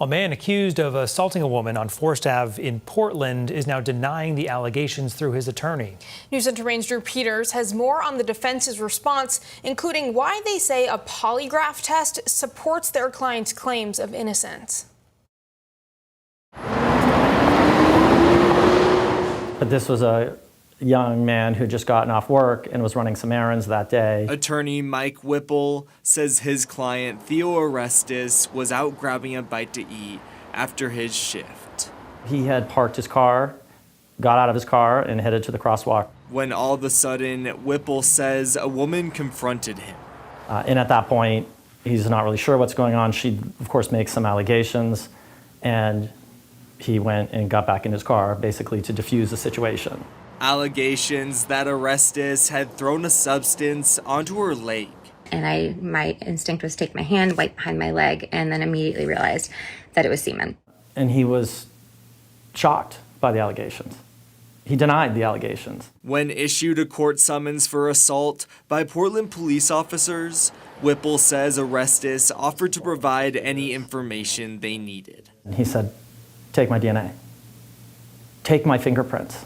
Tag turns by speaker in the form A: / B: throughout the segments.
A: A man accused of assaulting a woman on Forest Ave in Portland is now denying the allegations through his attorney.
B: News Center Maine's Drew Peters has more on the defense's response, including why they say a polygraph test supports their client's claims of innocence.
C: But this was a young man who just gotten off work and was running some errands that day.
D: Attorney Mike Whipple says his client, Theo Orestes, was out grabbing a bite to eat after his shift.
C: He had parked his car, got out of his car, and headed to the crosswalk.
D: When all of a sudden, Whipple says a woman confronted him.
C: And at that point, he's not really sure what's going on. She, of course, makes some allegations, and he went and got back in his car, basically to defuse the situation.
D: Allegations that Orestes had thrown a substance onto her leg.
E: And my instinct was to take my hand, wipe behind my leg, and then immediately realized that it was semen.
C: And he was shocked by the allegations. He denied the allegations.
D: When issued a court summons for assault by Portland police officers, Whipple says Orestes offered to provide any information they needed.
C: And he said, "Take my DNA. Take my fingerprints.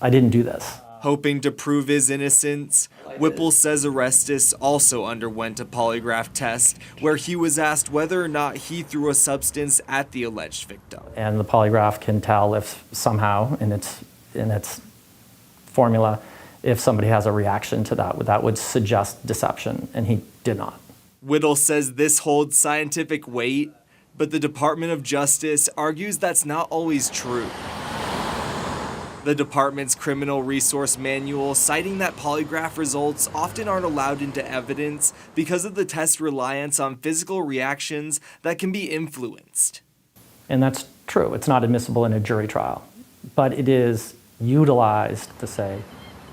C: I didn't do this."
D: Hoping to prove his innocence, Whipple says Orestes also underwent a polygraph test where he was asked whether or not he threw a substance at the alleged victim.
C: And the polygraph can tell if somehow in its formula, if somebody has a reaction to that would suggest deception, and he did not.
D: Whittle says this holds scientific weight, but the Department of Justice argues that's not always true. The department's criminal resource manual citing that polygraph results often aren't allowed into evidence because of the test's reliance on physical reactions that can be influenced.
C: And that's true. It's not admissible in a jury trial, but it is utilized to say,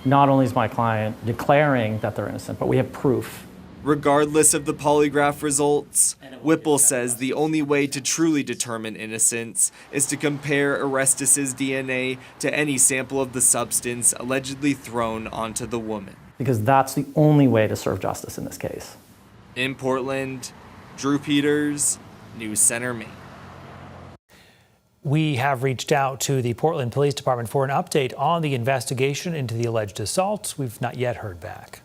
C: not only is my client declaring that they're innocent, but we have proof.
D: Regardless of the polygraph results, Whipple says the only way to truly determine innocence is to compare Orestes' DNA to any sample of the substance allegedly thrown onto the woman.
C: Because that's the only way to serve justice in this case.
D: In Portland, Drew Peters, News Center, Maine.
A: We have reached out to the Portland Police Department for an update on the investigation into the alleged assault. We've not yet heard back.